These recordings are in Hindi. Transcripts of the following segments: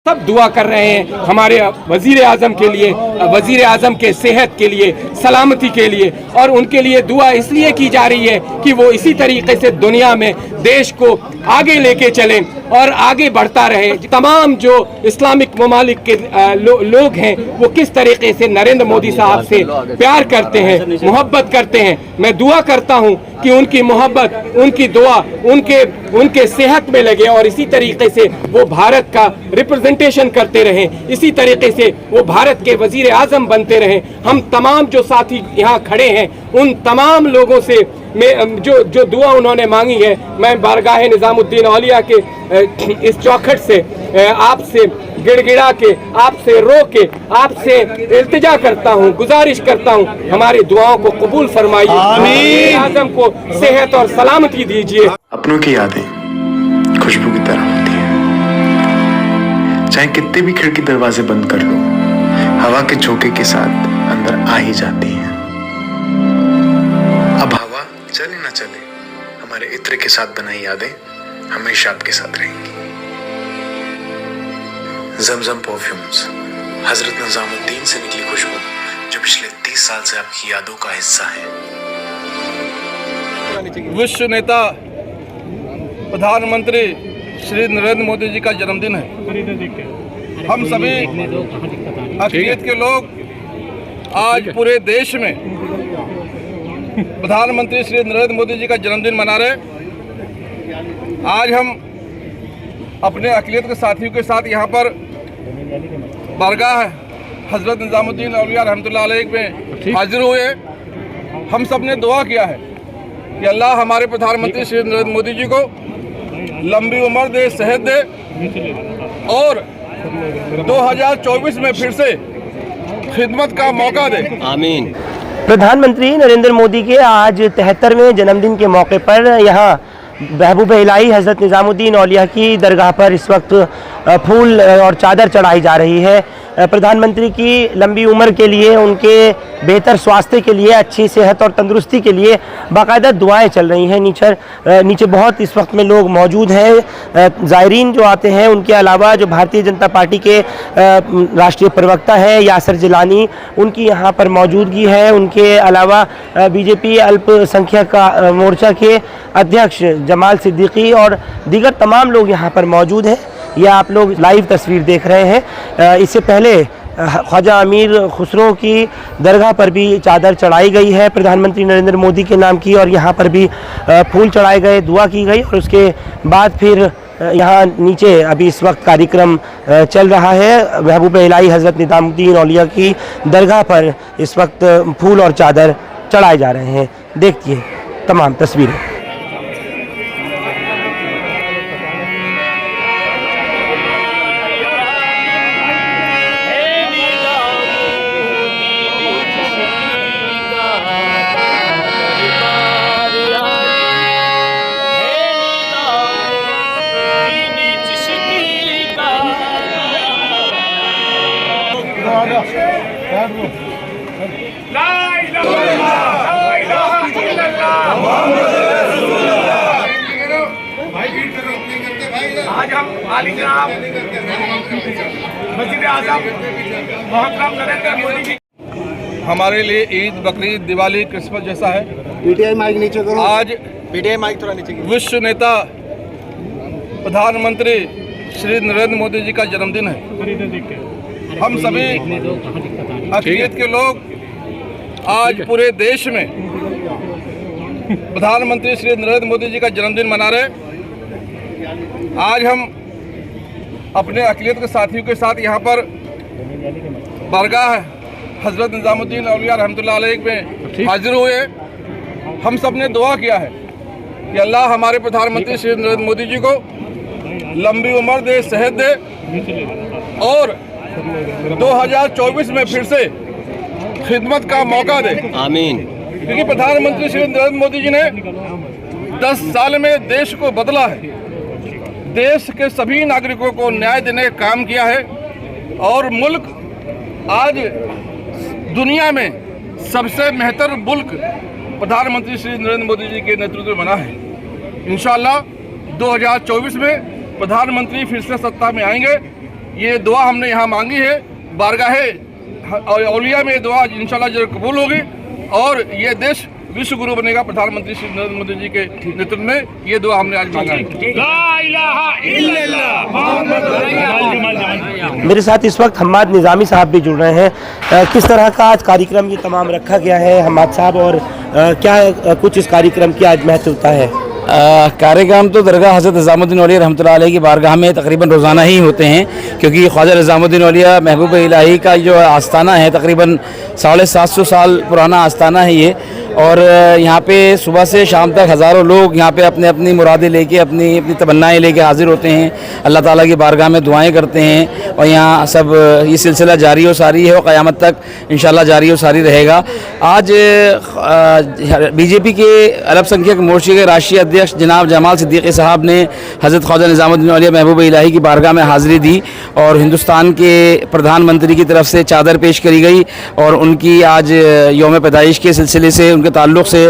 सब दुआ कर रहे हैं हमारे वजीर आजम के लिए, वजीर आजम के सेहत के लिए, सलामती के लिए, और उनके लिए दुआ इसलिए की जा रही है कि वो इसी तरीके से दुनिया में देश को आगे लेके चलें और आगे बढ़ता रहे। तमाम जो इस्लामिक ममालिक के लोग हैं वो किस तरीके से नरेंद्र मोदी साहब से प्यार करते हैं, मोहब्बत करते हैं। मैं दुआ करता हूं कि उनकी मोहब्बत, उनकी दुआ उनके सेहत में लगे और इसी तरीके से वो भारत का रिप्रेजेंटेशन करते रहें, इसी तरीके से वो भारत के वजीर आजम बनते रहें। हम तमाम जो साथी यहाँ खड़े हैं उन तमाम लोगों से जो दुआ उन्होंने मांगी है, मैं बारगाह निजामुद्दीन औलिया के इस चौखट से आपसे गिड़गिड़ा के, आपसे रो के, आपसे इल्तिजा करता हूँ, गुजारिश करता हूँ, हमारी दुआओं को कबूल फरमाइए, वज़ीर आज़म को सेहत और सलामती दीजिए। अपनों की यादें खुशबू की तरह होती हैं, चाहे कितने भी खिड़की दरवाजे बंद कर लो, हवा के झोंके के साथ अंदर आ ही जाती हैं। अब हवा चले ना चले, हमारे इत्र के साथ बनाई यादें हमेशा आपके साथ रहेंगी। जमजम परफ्यूम्स, हजरत निजामुद्दीन से निकली खुशबू जो पिछले 30 साल से आपकी यादों का हिस्सा है। विश्व नेता प्रधानमंत्री श्री नरेंद्र मोदी जी का जन्मदिन है। हम सभी अक़लियत के लोग आज पूरे देश में प्रधानमंत्री श्री नरेंद्र मोदी जी का जन्मदिन मना रहे। आज हम अपने अक़लियत के साथियों के साथ यहाँ पर बारगाह हजरत निजामुद्दीन औलिया रहमतुल्लाह अलैह में हाजिर हुए। हम सब ने दुआ किया है कि अल्लाह हमारे प्रधानमंत्री श्री नरेंद्र मोदी जी को लंबी उम्र दे, सेहत दे और 2024 में फिर से खिदमत का मौका दे। आमीन। प्रधानमंत्री नरेंद्र मोदी के आज 73वें जन्मदिन के मौके पर यहाँ महबूब इलाही हज़रत निज़ामुद्दीन औलिया की दरगाह पर इस वक्त फूल और चादर चढ़ाई जा रही है। प्रधानमंत्री की लंबी उम्र के लिए, उनके बेहतर स्वास्थ्य के लिए, अच्छी सेहत और तंदुरुस्ती के लिए बाकायदा दुआएं चल रही हैं। नीचे बहुत इस वक्त में लोग मौजूद हैं। ज़ायरीन जो आते हैं उनके अलावा जो भारतीय जनता पार्टी के राष्ट्रीय प्रवक्ता हैं यासिर जिलानी, उनकी यहाँ पर मौजूदगी है। उनके अलावा बीजेपी अल्पसंख्यक मोर्चा के अध्यक्ष जमाल सिद्दीकी और दीगर तमाम लोग यहाँ पर मौजूद हैं। यह आप लोग लाइव तस्वीर देख रहे हैं। इससे पहले ख्वाजा अमीर खुसरो की दरगाह पर भी चादर चढ़ाई गई है प्रधानमंत्री नरेंद्र मोदी के नाम की, और यहाँ पर भी फूल चढ़ाए गए, दुआ की गई, और उसके बाद फिर यहाँ नीचे अभी इस वक्त कार्यक्रम चल रहा है। महबूब इलाही हज़रत निज़ामुद्दीन औलिया की दरगाह पर इस वक्त फूल और चादर चढ़ाए जा रहे हैं। देखिए तमाम तस्वीरें। आज हम आलिजनाब वज़ीर आज़म मोहतरम नरेंद्र मोदी जी, हमारे लिए ईद, बकरीद, दिवाली, क्रिसमस जैसा है। पीटीआई माइक नीचे करो। आज पीटीआई माइक थोड़ा नीचे करो। विश्व नेता प्रधानमंत्री श्री नरेंद्र मोदी जी का जन्मदिन है। हम सभी अक़लियत के लोग आज पूरे देश में प्रधानमंत्री श्री नरेंद्र मोदी जी का जन्मदिन मना रहे। आज हम अपने अक़लियत के साथियों के साथ यहाँ पर बारगाह हजरत निज़ामुद्दीन औलिया रहमतुल्लाह अलैह में हाजिर हुए। हम सब ने दुआ किया है कि अल्लाह हमारे प्रधानमंत्री श्री नरेंद्र मोदी जी को लंबी उम्र दे, सेहत दे और 2024 में फिर से खिदमत का मौका दे। आमीन। क्योंकि प्रधानमंत्री श्री नरेंद्र मोदी जी ने 10 साल में देश को बदला है, देश के सभी नागरिकों को न्याय देने का काम किया है, और मुल्क आज दुनिया में सबसे बेहतर मुल्क प्रधानमंत्री श्री नरेंद्र मोदी जी के नेतृत्व में बना है। इंशाअल्लाह 2024 में प्रधानमंत्री फिर से सत्ता में आएंगे ये दुआ हमने यहाँ मांगी है, बारगाहे औलिया में दुआ इंशाल्लाह जरूर कबूल होगी और ये देश विश्व गुरु बनेगा। प्रधानमंत्री श्री नरेंद्र मोदी जी के नेतृत्व में ये दुआ हमने आज मांगा है। मेरे साथ इस वक्त हम्माद निज़ामी साहब भी जुड़ रहे हैं। किस तरह का आज कार्यक्रम ये तमाम रखा गया है हम्माद साहब, और क्या कुछ इस कार्यक्रम की आज महत्वता है? कार्यक्रम तो दरगाह हज़रत निज़ामुद्दीन औलिया रहमतुल्लाह अलैह की बारगाह में तकरीबन रोज़ाना ही होते हैं, क्योंकि ख्वाजा निज़ामुद्दीन औलिया महबूब इलाही का जो आस्थाना है तकरीबन 750 साल पुराना आस्थाना है ये। और यहाँ पे सुबह से शाम तक हज़ारों लोग यहाँ पे अपने अपनी मुरादें लेके अपनी अपनी तमन्नाएँ लेके हाजिर होते हैं, अल्लाह ताला की बारगाह में दुआएं करते हैं और यहाँ सब ये सिलसिला जारी और सारी है और क़यामत तक इंशाल्लाह जारी और सारी रहेगा। आज बीजेपी के अल्पसंख्यक मोर्चे के राष्ट्रीय अध्यक्ष जनाब जमाल सिद्दीकी साहब ने हज़रत ख्वाजा निज़ामुद्दीन औलिया महबूब इलाही की बारगाह में हाज़िरी दी और हिंदुस्तान के प्रधानमंत्री की तरफ से चादर पेश करी गई और उनकी आज यौम पैदाइश के सिलसिले से उनके ताल्लुक़ से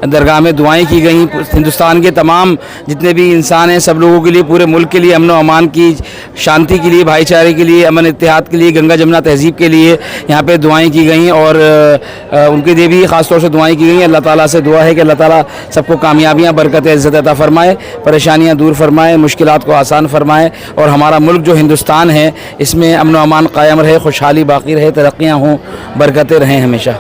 दरगाह में दुआएं की गई। हिंदुस्तान के तमाम जितने भी इंसान हैं सब लोगों के लिए, पूरे मुल्क के लिए अमन व अमान की, शांति के लिए, भाईचारे के लिए, अमन इत्तेहाद के लिए, गंगा जमुना तहज़ीब के लिए यहाँ पे दुआएं की गई और उनके लिए भी ख़ास तौर से दुआएं की गई। अल्लाह ताला से दुआ है कि अल्लाह ताला सबको कामयाबियाँ, बरकत, इज़्ज़त अता फरमाए, परेशानियाँ दूर फरमाए, मुश्किलात को आसान फरमाए और हमारा मुल्क जो हिंदुस्तान है इसमें अमन व अमान कायम रहे, खुशहाली बाकी रहे, तरक्कियाँ हों, बरकतें रहें हमेशा।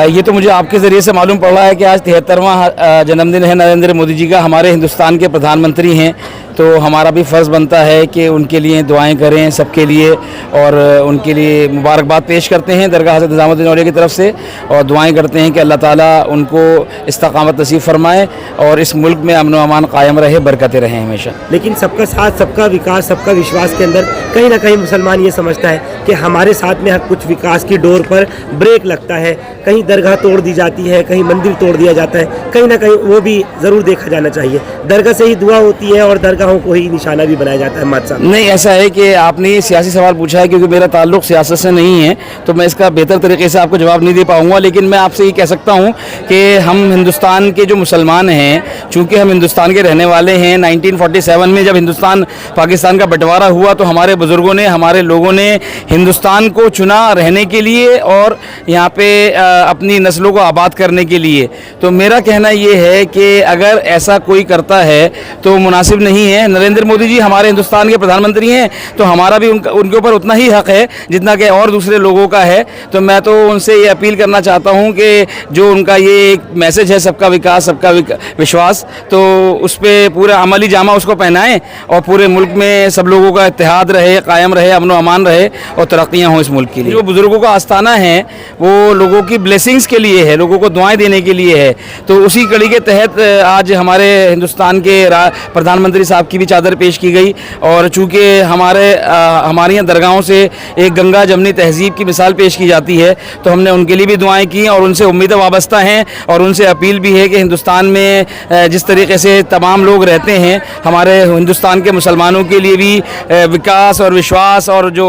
ये तो मुझे आपके ज़रिए से मालूम पड़ रहा है कि आज 73वां जन्मदिन है नरेंद्र मोदी जी का, हमारे हिंदुस्तान के प्रधानमंत्री हैं, तो हमारा भी फ़र्ज़ बनता है कि उनके लिए दुआएं करें सबके लिए और उनके लिए मुबारकबाद पेश करते हैं दरगाह हज़रत निज़ामुद्दीन औलिया की तरफ से और दुआएं करते हैं कि अल्लाह ताला उनको इस्तकामत नसीब फरमाए और इस मुल्क में अमन व अमान कायम रहे, बरकतें रहें हमेशा। लेकिन सबका साथ, सबका विकास, सबका विश्वास के अंदर कहीं ना कहीं मुसलमान ये समझता है कि हमारे साथ में हर कुछ विकास की डोर पर ब्रेक लगता है, कहीं दरगाह तोड़ दी जाती है, कहीं मंदिर तोड़ दिया जाता है, कहीं ना कहीं वो भी ज़रूर देखा जाना चाहिए। दरगाह से ही दुआ होती है और दरगाहों को ही निशाना भी बनाया जाता है। हम्माद साहब, नहीं, ऐसा है कि आपने ये सियासी सवाल पूछा है, क्योंकि मेरा ताल्लुक़ सियासत से नहीं है तो मैं इसका बेहतर तरीके से आपको जवाब नहीं दे पाऊँगा, लेकिन मैं आपसे ये कह सकता हूँ कि हम हिंदुस्तान के जो मुसलमान हैं, चूँकि हम हिंदुस्तान के रहने वाले हैं, 1947 में जब हिंदुस्तान पाकिस्तान का बंटवारा हुआ तो हमारे बुज़ुर्गों ने, हमारे लोगों ने हिंदुस्तान को चुना रहने के लिए और यहाँ पे अपनी नस्लों को आबाद करने के लिए। तो मेरा कहना ये है कि अगर ऐसा कोई करता है तो मुनासिब नहीं है। नरेंद्र मोदी जी हमारे हिंदुस्तान के प्रधानमंत्री हैं तो हमारा भी उनके ऊपर उतना ही हक़ है जितना कि और दूसरे लोगों का है। तो मैं तो उनसे ये अपील करना चाहता हूँ कि जो उनका ये एक मैसेज है सबका विकास सबका विश्वास, तो उस पर पूरा अमली जामा उसको पहनाएं और पूरे मुल्क में सब लोगों का इत्तेहाद रहे, कायम रहे, अमन व अमान रहे और तरक्कियाँ हों इस मुल्क के लिए। जो बुज़ुर्गों का आस्थाना है वो लोगों की ब्लेसिंग्स के लिए है, लोगों को दुआएं देने के लिए है। तो उसी कड़ी के तहत आज हमारे हिंदुस्तान के प्रधानमंत्री साहब की भी चादर पेश की गई और चूँकि हमारे यहाँ दरगाहों से एक गंगा जमनी तहज़ीब की मिसाल पेश की जाती है तो हमने उनके लिए भी दुआएं की और उनसे उम्मीदें वाबस्ता हैं और उनसे अपील भी है कि हिंदुस्तान में जिस तरीके से तमाम लोग रहते हैं, हमारे हिंदुस्तान के मुसलमानों के लिए भी विकास और विश्वास और जो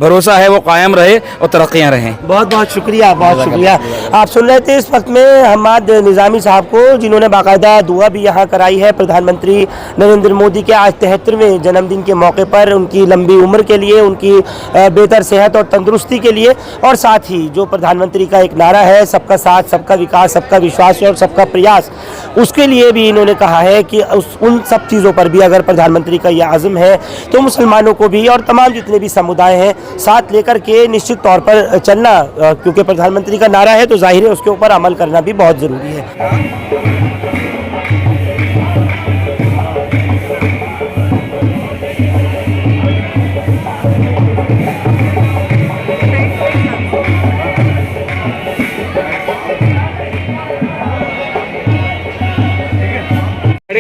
भरोसा है वो कायम रहे और तरक्कियाँ रहें। बहुत बहुत शुक्रिया, बहुत शुक्रिया। आप सुन रहे थे इस वक्त में हम्माद निज़ामी साहब को, जिन्होंने बाकायदा दुआ भी यहाँ कराई है प्रधानमंत्री नरेंद्र मोदी के आज 73वें जन्मदिन के मौके पर, उनकी लंबी उम्र के लिए, उनकी बेहतर सेहत और तंदुरुस्ती के लिए, और साथ ही जो प्रधानमंत्री का एक नारा है सबका साथ, सबका विकास, सबका विश्वास और सबका प्रयास, उसके लिए भी इन्होंने कहा है कि उन सब चीज़ों पर भी अगर प्रधानमंत्री का यह आज़म है तो मुसलमानों को भी और तमाम जितने भी समुदाय हैं साथ लेकर के निश्चित तौर पर चलना, क्योंकि प्रधानमंत्री का नारा है तो जाहिर है उसके ऊपर अमल करना भी बहुत ज़रूरी है।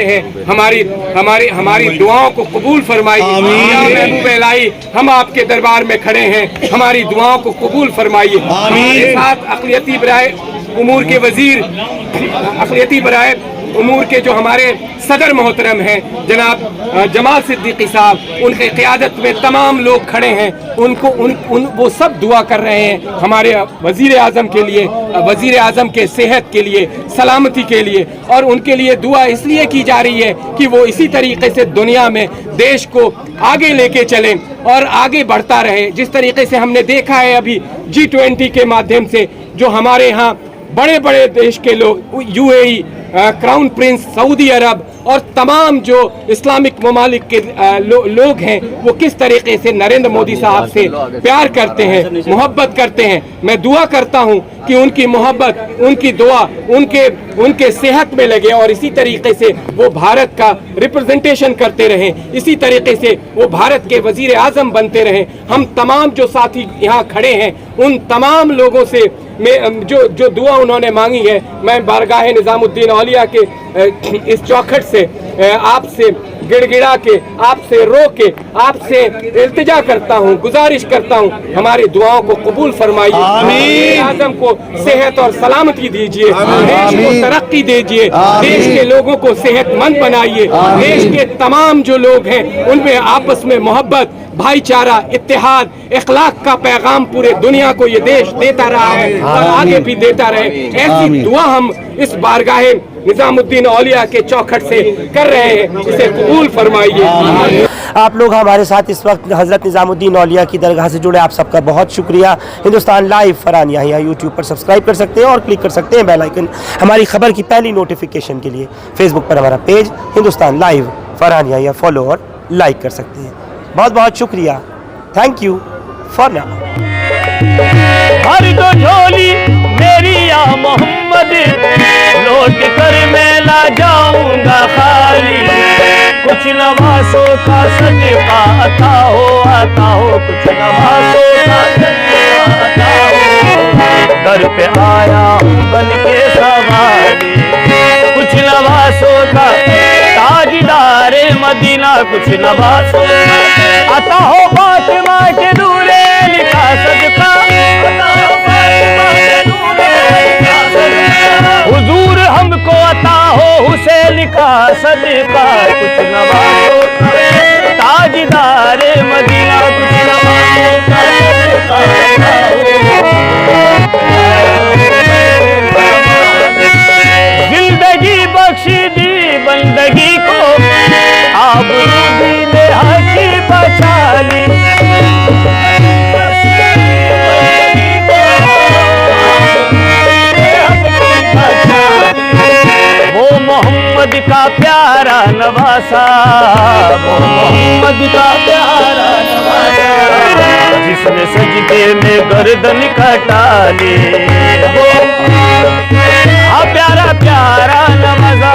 हैं, हमारी दुआओं को कबूल फरमाइए। या महबूब इलाही, हम आपके दरबार में खड़े हैं, हमारी दुआओं को कबूल फरमाइए। हमारे साथ अक़लियती बराए उमूर के वजीर, अक़लियती बराए उमूर के जो हमारे सदर मोहतरम हैं जनाब जमाल सिद्दीकी साहब, उनके क़यादत में तमाम लोग खड़े हैं, उनको वो सब दुआ कर रहे हैं हमारे वज़ीर आज़म के लिए, वज़ीर आज़म के सेहत के लिए, सलामती के लिए। और उनके लिए दुआ इसलिए की जा रही है कि वो इसी तरीके से दुनिया में देश को आगे लेके चलें और आगे बढ़ता रहे। जिस तरीके से हमने देखा है अभी G20 के माध्यम से जो हमारे यहाँ बड़े बड़े देश के लोग, UAE, क्राउन प्रिंस, सऊदी अरब और तमाम जो इस्लामिक ममालिक के लोग हैं, वो किस तरीके से नरेंद्र मोदी साहब से प्यार करते हैं, मोहब्बत करते हैं। मैं दुआ करता हूं कि उनकी मोहब्बत, उनकी दुआ उनके सेहत में लगे और इसी तरीके से वो भारत का रिप्रेजेंटेशन करते रहें, इसी तरीके से वो भारत के वजीर आज़म बनते रहें। हम तमाम जो साथी यहाँ खड़े हैं उन तमाम लोगों से जो दुआ उन्होंने मांगी है, मैं बारगाह निज़ामुद्दीन औलिया के इस चौखट से आपसे गिड़गिड़ा के, आपसे रो के, आपसे इल्तिजा करता हूँ, गुजारिश करता हूँ, हमारी दुआओं को कबूल फरमाइए, वज़ीर आज़म को सेहत और सलामती दीजिए, देश को तरक्की दीजिए, देश के लोगों को सेहतमंद बनाइए, देश के तमाम जो लोग हैं उनमें आपस में मोहब्बत, भाईचारा, इत्तेहाद, इखलाक का पैगाम पूरे दुनिया को ये देश देता रहा है और आगे भी देता रहे। ऐसी दुआ हम इस बारगाह निज़ामुद्दीन औलिया के चौखट से कर रहे हैं, इसे कबूल फरमाइए। आप लोग हमारे साथ इस वक्त हज़रत निज़ामुद्दीन औलिया की दरगाह से जुड़े, आप सबका बहुत शुक्रिया। हिंदुस्तान लाइव फरहान यहाँ यूट्यूब पर सब्सक्राइब कर सकते हैं और क्लिक कर सकते हैं बेल आइकन हमारी खबर की पहली नोटिफिकेशन के लिए। फेसबुक पर हमारा पेज हिंदुस्तान लाइव फरहान यहाँ फॉलो और लाइक कर सकते हैं। बहुत बहुत शुक्रिया। Thank you for now. हर दो झोली मेरी या मोहम्मद, लौट कर मैं ला जाऊंगा खाली। कुछ नवासों का सदका आता हो, कुछ नवासों का सदका आता हो। दर पे आया बन के सवारी, कुछ नवासों का ताजदार मदीना, कुछ नवासों का आता हो। फातिमा के दूरे लिखा सदका, हुजूर हमको अता हो हुसैन का सदका। कुछ नवासों का ताजदार मदीना, कुछ नवासों का सदका जिंदगी बख्शी दी बंदगी को, आबरू ने हकी बचा ली। वो मोहम्मद का प्यारा नवासा, वो मोहम्मद का प्यारा नवासा, जिसने सजदे में गर्दन कटा ली। हाँ प्यारा प्यारा नवाजा,